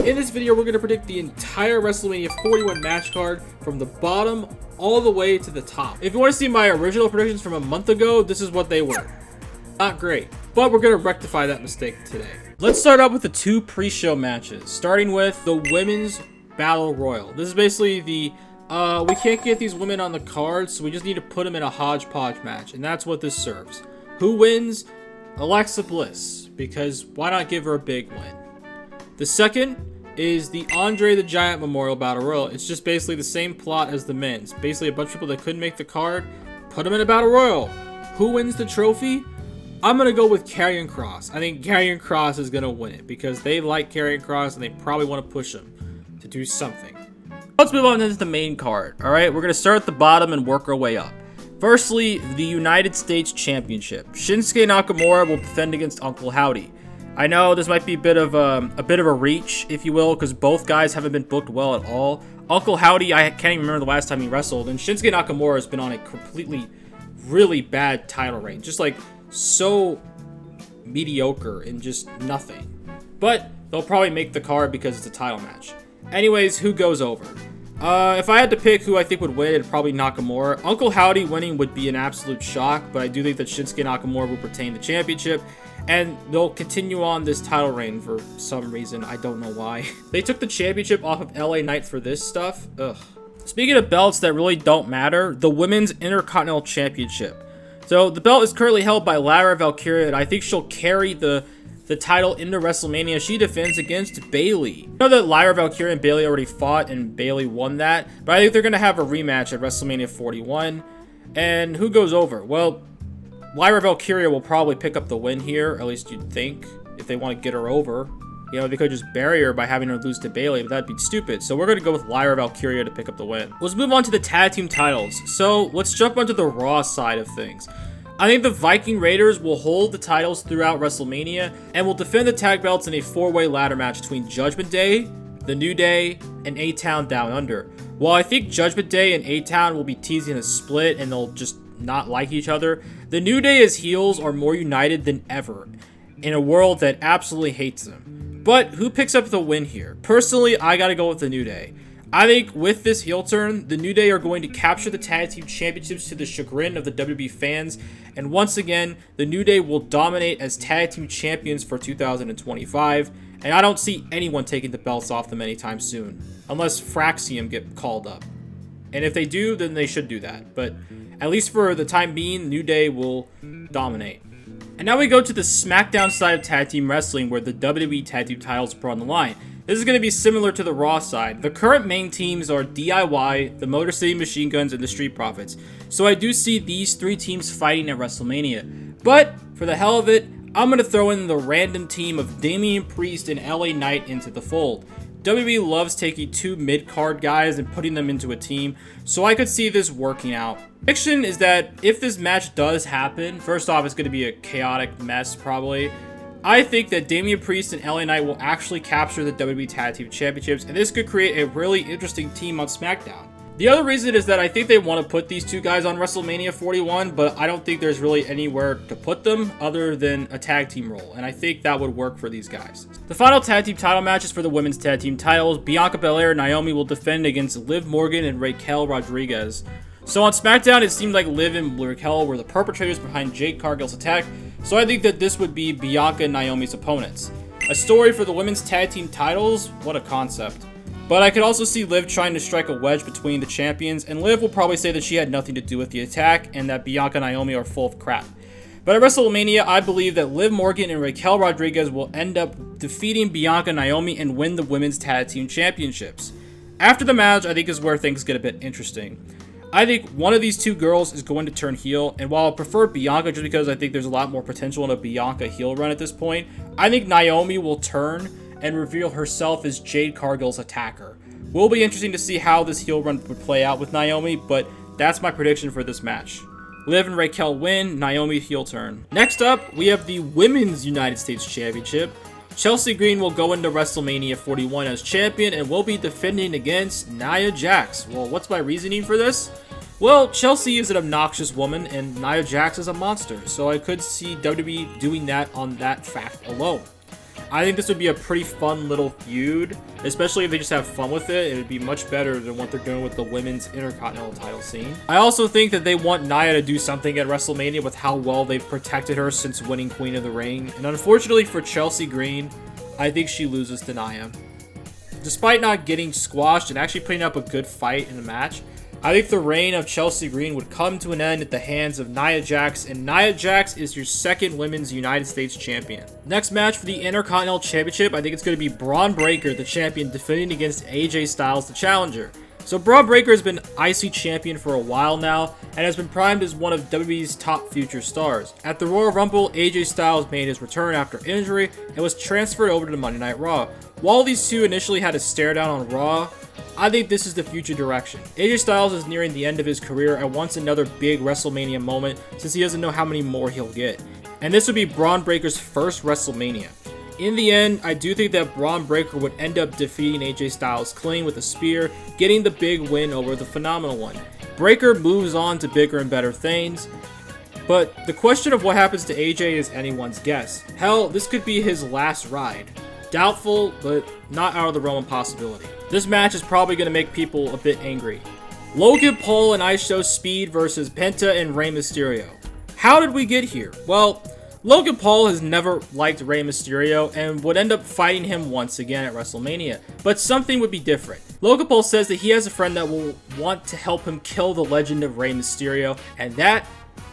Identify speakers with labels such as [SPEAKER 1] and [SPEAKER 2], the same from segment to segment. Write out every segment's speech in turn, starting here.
[SPEAKER 1] In this video, we're going to predict the entire WrestleMania 41 match card from the bottom all the way to the top. If you want to see my original predictions from a month ago, this is what they were. Not great, but we're going to rectify that mistake today. Let's start out with the two pre-show matches, starting with the Women's Battle Royal. This is basically the, we can't get these women on the card, so we just need to put them in a hodgepodge match, and that's what this serves. Who wins? Alexa Bliss, because why not give her a big win? The second is the Andre the Giant Memorial Battle Royal. It's just basically the same plot as the men's. Basically a bunch of people that couldn't make the card, put them in a Battle Royal. Who wins the trophy? I'm going to go with Karrion Kross. I think Karrion Kross is going to win it because they like Karrion Kross and they probably want to push him to do something. Let's move on into the main card. Alright, we're going to start at the bottom and work our way up. Firstly, the United States Championship. Shinsuke Nakamura will defend against Uncle Howdy. I know this might be a bit of a reach, if you will, because both guys haven't been booked well at all. Uncle Howdy, I can't even remember the last time he wrestled, and Shinsuke Nakamura has been on a completely, really bad title reign. Just like so mediocre and just nothing. But they'll probably make the card because it's a title match. Anyways, who goes over? If I had to pick who I think would win, it'd probably Nakamura. Uncle Howdy winning would be an absolute shock, but I do think that Shinsuke Nakamura will retain the championship. And they'll continue on this title reign for some reason. I don't know why. They took the championship off of LA Knight for this stuff. Ugh. Speaking of belts that really don't matter, the Women's Intercontinental Championship. So the belt is currently held by Lyra Valkyria, and I think she'll carry the title into WrestleMania. She defends against Bayley. I know that Lyra Valkyria and Bayley already fought, and Bayley won that. But I think they're going to have a rematch at WrestleMania 41. And who goes over? Well, Lyra Valkyria will probably pick up the win here, at least you'd think, if they want to get her over. You know, they could just bury her by having her lose to Bayley, but that'd be stupid. So we're going to go with Lyra Valkyria to pick up the win. Let's move on to the tag team titles. So let's jump onto the Raw side of things. I think the Viking Raiders will hold the titles throughout WrestleMania and will defend the tag belts in a four-way ladder match between Judgment Day, The New Day, and A-Town Down Under. While I think Judgment Day and A-Town will be teasing a split and they'll just not like each other, The New Day as heels are more united than ever in a world that absolutely hates them. But who picks up the win here? Personally, I gotta go with The New Day. I think with this heel turn, The New Day are going to capture the tag team championships to the chagrin of the WWE fans, and once again, The New Day will dominate as tag team champions for 2025, and I don't see anyone taking the belts off them anytime soon, unless Fraxium get called up. And if they do, then they should do that, but at least for the time being, New Day will dominate. And now we go to the SmackDown side of tag team wrestling, where the WWE tag team titles are put on the line. This is going to be similar to the Raw side. The current main teams are DIY, the Motor City Machine Guns, and the Street Profits. So I do see these three teams fighting at WrestleMania. But for the hell of it, I'm going to throw in the random team of Damian Priest and LA Knight into the fold. WWE loves taking two mid-card guys and putting them into a team, so I could see this working out. Prediction is that if this match does happen, first off, it's going to be a chaotic mess probably. I think that Damian Priest and LA Knight will actually capture the WWE Tag Team Championships, and this could create a really interesting team on SmackDown. The other reason is that I think they want to put these two guys on WrestleMania 41, but I don't think there's really anywhere to put them other than a tag team role, and I think that would work for these guys. The final tag team title match is for the women's tag team titles. Bianca Belair and Naomi will defend against Liv Morgan and Raquel Rodriguez. So on SmackDown, it seemed like Liv and Raquel were the perpetrators behind Jade Cargill's attack, so I think that this would be Bianca and Naomi's opponents. A story for the women's tag team titles? What a concept. But I could also see Liv trying to strike a wedge between the champions, and Liv will probably say that she had nothing to do with the attack and that Bianca and Naomi are full of crap. But at WrestleMania, I believe that Liv Morgan and Raquel Rodriguez will end up defeating Bianca and Naomi and win the women's tag team championships. After the match, I think is where things get a bit interesting. I think one of these two girls is going to turn heel, and while I prefer Bianca just because I think there's a lot more potential in a Bianca heel run at this point, I think Naomi will turn and reveal herself as Jade Cargill's attacker. Will be interesting to see how this heel run would play out with Naomi, but that's my prediction for this match. Liv and Raquel win, Naomi heel turn. Next up, we have the Women's United States Championship. Chelsea Green will go into WrestleMania 41 as champion and will be defending against Nia Jax. Well, what's my reasoning for this? Well, Chelsea is an obnoxious woman and Nia Jax is a monster, so I could see WWE doing that on that fact alone. I think this would be a pretty fun little feud, especially if they just have fun with it. It would be much better than what they're doing with the women's Intercontinental title scene. I also think that they want Nia to do something at WrestleMania with how well they've protected her since winning Queen of the Ring. And unfortunately for Chelsea Green, I think she loses to Nia. Despite not getting squashed and actually putting up a good fight in the match, I think the reign of Chelsea Green would come to an end at the hands of Nia Jax, and Nia Jax is your second Women's United States Champion. Next match for the Intercontinental Championship, I think it's going to be Braun Breaker, the champion, defending against AJ Styles, the challenger. So Braun Breaker has been IC champion for a while now, and has been primed as one of WWE's top future stars. At the Royal Rumble, AJ Styles made his return after injury, and was transferred over to Monday Night Raw. While these two initially had a stare down on Raw, I think this is the future direction. AJ Styles is nearing the end of his career and wants another big WrestleMania moment since he doesn't know how many more he'll get. And this would be Braun Breaker's first WrestleMania. In the end, I do think that Braun Breaker would end up defeating AJ Styles clean with a spear, getting the big win over the Phenomenal One. Breaker moves on to bigger and better things, but the question of what happens to AJ is anyone's guess. Hell, this could be his last ride. Doubtful, but not out of the realm of possibility. This match is probably going to make people a bit angry. Logan Paul and ISO Speed versus Penta and Rey Mysterio. How did we get here? Well, Logan Paul has never liked Rey Mysterio and would end up fighting him once again at WrestleMania, but something would be different. Logan Paul says that he has a friend that will want to help him kill the legend of Rey Mysterio, and that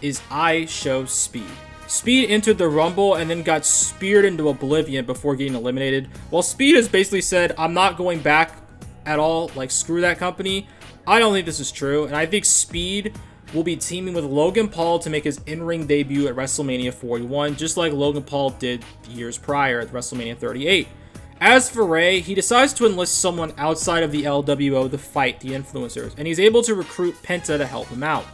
[SPEAKER 1] is ISO Speed. Speed entered the Rumble and then got speared into oblivion before getting eliminated. While Speed has basically said, I'm not going back at all, like screw that company, I don't think this is true, and I think Speed will be teaming with Logan Paul to make his in-ring debut at WrestleMania 41, just like Logan Paul did years prior at WrestleMania 38. As for Rey, he decides to enlist someone outside of the LWO to fight the influencers, and he's able to recruit Penta to help him out.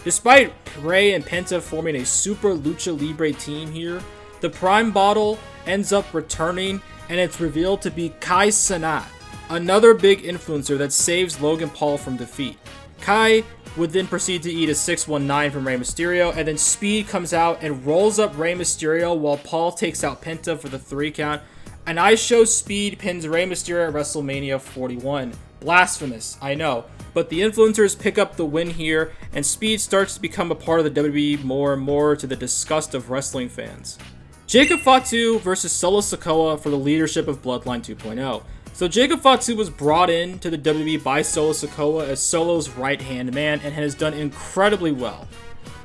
[SPEAKER 1] Despite Rey and Penta forming a super lucha libre team here, the Prime Bottle ends up returning, and it's revealed to be Kai Cenat, another big influencer that saves Logan Paul from defeat. Kai would then proceed to eat a 619 from Rey Mysterio, and then Speed comes out and rolls up Rey Mysterio while Paul takes out Penta for the 3 count, and ISO Speed pins Rey Mysterio at WrestleMania 41. Blasphemous, I know, but the influencers pick up the win here, and Speed starts to become a part of the WWE more and more to the disgust of wrestling fans. Jacob Fatu versus Solo Sikoa for the leadership of Bloodline 2.0. So Jacob Fatu was brought in to the WWE by Solo Sikoa as Solo's right-hand man and has done incredibly well.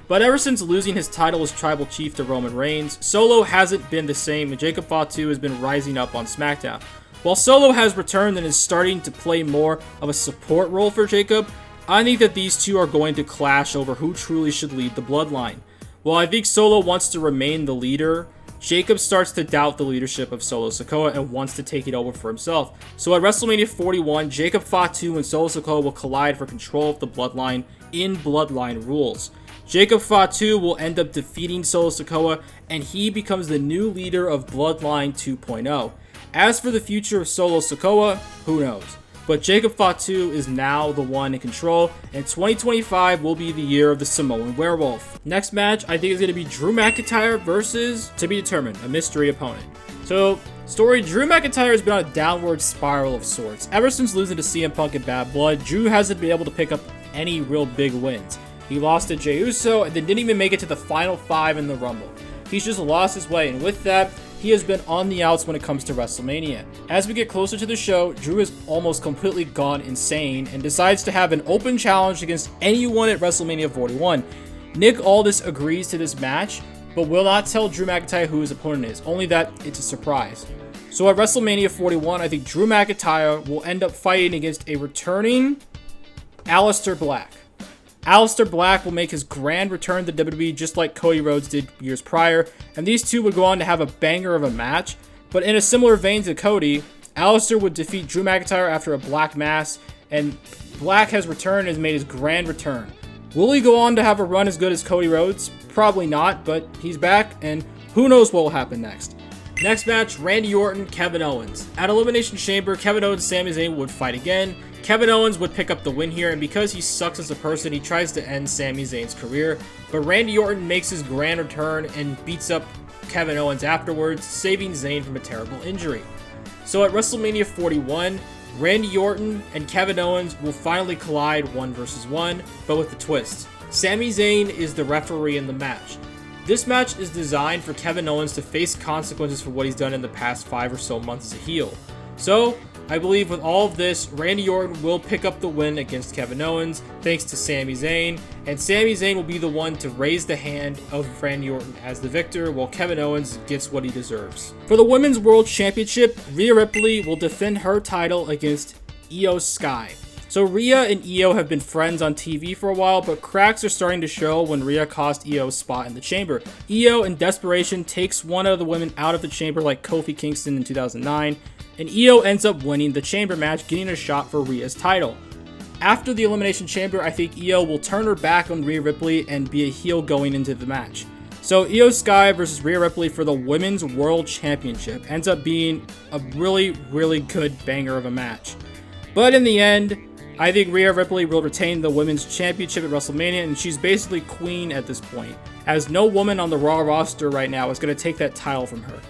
[SPEAKER 1] But ever since losing his title as Tribal Chief to Roman Reigns, Solo hasn't been the same, and Jacob Fatu has been rising up on SmackDown. While Solo has returned and is starting to play more of a support role for Jacob, I think that these two are going to clash over who truly should lead the Bloodline. While I think Solo wants to remain the leader, Jacob starts to doubt the leadership of Solo Sikoa and wants to take it over for himself. So at WrestleMania 41, Jacob Fatu and Solo Sikoa will collide for control of the Bloodline in Bloodline rules. Jacob Fatu will end up defeating Solo Sikoa, and he becomes the new leader of Bloodline 2.0. As for the future of Solo Sikoa, who knows? But Jacob Fatu is now the one in control, and 2025 will be the year of the Samoan Werewolf. Next match, I think is going to be Drew McIntyre versus, to be determined, a mystery opponent. So, story, Drew McIntyre has been on a downward spiral of sorts. Ever since losing to CM Punk and Bad Blood, Drew hasn't been able to pick up any real big wins. He lost to Jey Uso and then didn't even make it to the final 5 in the Rumble. He's just lost his way, and with that, he has been on the outs when it comes to WrestleMania. As we get closer to the show, Drew has almost completely gone insane and decides to have an open challenge against anyone at WrestleMania 41. Nick Aldis agrees to this match, but will not tell Drew McIntyre who his opponent is, only that it's a surprise. So at WrestleMania 41, I think Drew McIntyre will end up fighting against a returning Aleister Black. Aleister Black will make his grand return to WWE just like Cody Rhodes did years prior, and these two would go on to have a banger of a match, but in a similar vein to Cody, Aleister would defeat Drew McIntyre after a Black Mass, and Black has returned and has made his grand return. Will he go on to have a run as good as Cody Rhodes? Probably not, but he's back, and who knows what will happen next. Next match, Randy Orton, Kevin Owens. At Elimination Chamber, Kevin Owens and Sami Zayn would fight again. Kevin Owens would pick up the win here, and because he sucks as a person, he tries to end Sami Zayn's career. But Randy Orton makes his grand return and beats up Kevin Owens afterwards, saving Zayn from a terrible injury. So at WrestleMania 41, Randy Orton and Kevin Owens will finally collide 1 versus 1, but with a twist. Sami Zayn is the referee in the match. This match is designed for Kevin Owens to face consequences for what he's done in the past 5 or so months as a heel. So, I believe with all of this, Randy Orton will pick up the win against Kevin Owens thanks to Sami Zayn, and Sami Zayn will be the one to raise the hand of Randy Orton as the victor, while Kevin Owens gets what he deserves. For the Women's World Championship, Rhea Ripley will defend her title against Io Sky. So Rhea and Io have been friends on TV for a while, but cracks are starting to show when Rhea cost Io a spot in the chamber. Io, in desperation, takes one of the women out of the chamber like Kofi Kingston in 2009, and Io ends up winning the chamber match, getting a shot for Rhea's title. After the Elimination Chamber, I think Io will turn her back on Rhea Ripley and be a heel going into the match. So Io Sky versus Rhea Ripley for the Women's World Championship ends up being a really, really good banger of a match. But in the end, I think Rhea Ripley will retain the Women's Championship at WrestleMania, and she's basically queen at this point, as no woman on the Raw roster right now is going to take that title from her.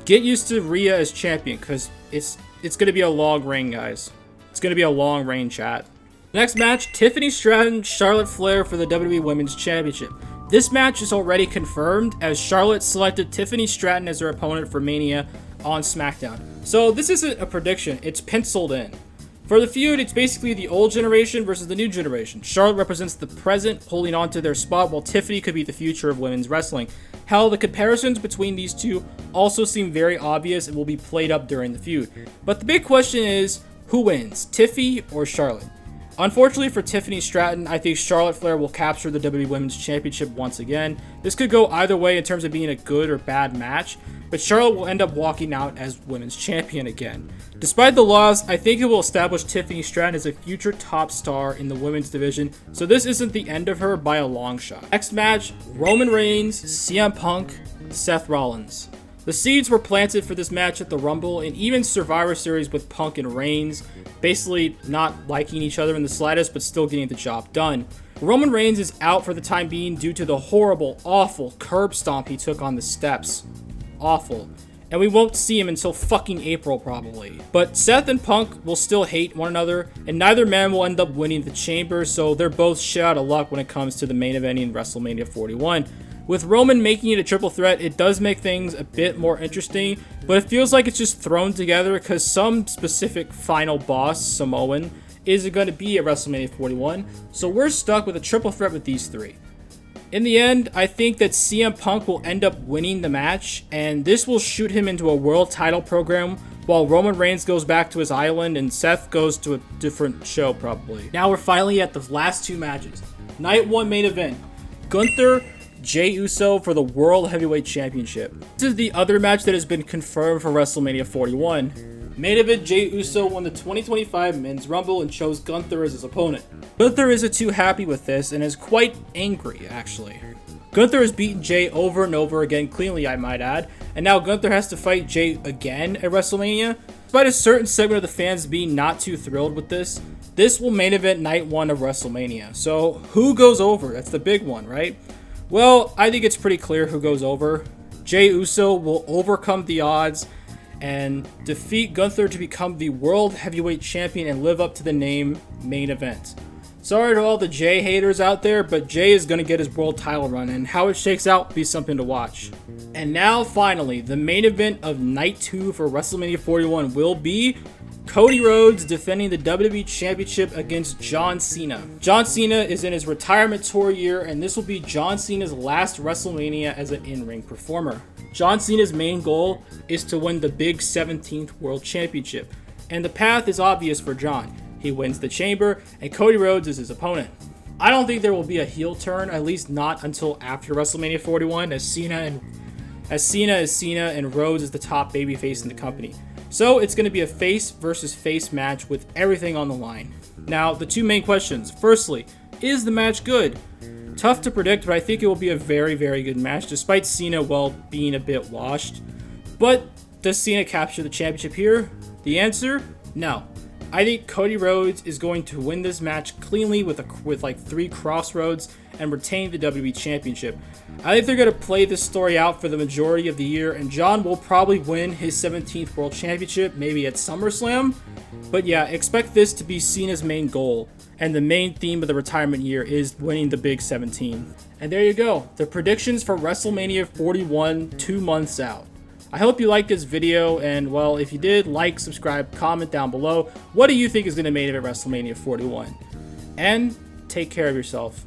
[SPEAKER 1] Get used to Rhea as champion, because it's going to be a long reign, guys. It's going to be a long reign, chat. Next match, Tiffany Stratton, Charlotte Flair for the WWE Women's Championship. This match is already confirmed, as Charlotte selected Tiffany Stratton as her opponent for Mania on SmackDown. So this isn't a prediction, it's penciled in. For the feud, it's basically the old generation versus the new generation. Charlotte represents the present, holding on to their spot, while Tiffany could be the future of women's wrestling. Hell, the comparisons between these two also seem very obvious and will be played up during the feud. But the big question is, who wins, Tiffy or Charlotte? Unfortunately for Tiffany Stratton, I think Charlotte Flair will capture the WWE Women's Championship once again. This could go either way in terms of being a good or bad match, but Charlotte will end up walking out as Women's Champion again. Despite the loss, I think it will establish Tiffany Stratton as a future top star in the women's division, so this isn't the end of her by a long shot. Next match, Roman Reigns, CM Punk, Seth Rollins. The seeds were planted for this match at the Rumble and even Survivor Series with Punk and Reigns, basically not liking each other in the slightest but still getting the job done. Roman Reigns is out for the time being due to the horrible, awful curb stomp he took on the steps. Awful. And we won't see him until fucking April probably. But Seth and Punk will still hate one another, and neither man will end up winning the chamber, so they're both shit out of luck when it comes to the main event in WrestleMania 41. With Roman making it a triple threat, it does make things a bit more interesting, but it feels like it's just thrown together because some specific final boss, Samoan, isn't going to be at WrestleMania 41, so we're stuck with a triple threat with these three. In the end, I think that CM Punk will end up winning the match, and this will shoot him into a world title program while Roman Reigns goes back to his island and Seth goes to a different show probably. Now we're finally at the last two matches. Night 1 main event, Gunther, Jey Uso for the World Heavyweight Championship. This is the other match that has been confirmed for WrestleMania 41. Main event, Jey Uso won the 2025 Men's Rumble and chose Gunther as his opponent. Gunther isn't too happy with this and is quite angry, actually. Gunther has beaten Jey over and over again cleanly, I might add, and now Gunther has to fight Jey again at WrestleMania. Despite a certain segment of the fans being not too thrilled with this, this will main event Night 1 of WrestleMania. So who goes over? That's the big one, right? Well, I think it's pretty clear who goes over. Jey Uso will overcome the odds and defeat Gunther to become the World Heavyweight Champion and live up to the name main event. Sorry to all the Jey haters out there, but Jey is going to get his world title run, and how it shakes out will be something to watch. And now, finally, the main event of Night 2 for WrestleMania 41 will be Cody Rhodes defending the WWE Championship against John Cena. John Cena is in his retirement tour year, and this will be John Cena's last WrestleMania as an in-ring performer. John Cena's main goal is to win the big 17th World Championship, and the path is obvious for John. He wins the chamber, and Cody Rhodes is his opponent. I don't think there will be a heel turn, at least not until after WrestleMania 41, as Cena is Cena and Rhodes is the top babyface in the company. So it's going to be a face versus face match with everything on the line. Now, the two main questions. Firstly, is the match good? Tough to predict, but I think it will be a very, very good match, despite Cena, well, being a bit washed. But does Cena capture the championship here? The answer? No. I think Cody Rhodes is going to win this match cleanly with like 3 crossroads and retain the WWE Championship. I think they're going to play this story out for the majority of the year, and John will probably win his 17th World Championship, maybe at SummerSlam. But yeah, expect this to be Cena's main goal, and the main theme of the retirement year is winning the Big 17. And there you go, the predictions for WrestleMania 41 2 months out. I hope you liked this video, and well, if you did, like, subscribe, comment down below. What do you think is going to main event WrestleMania 41? And take care of yourself.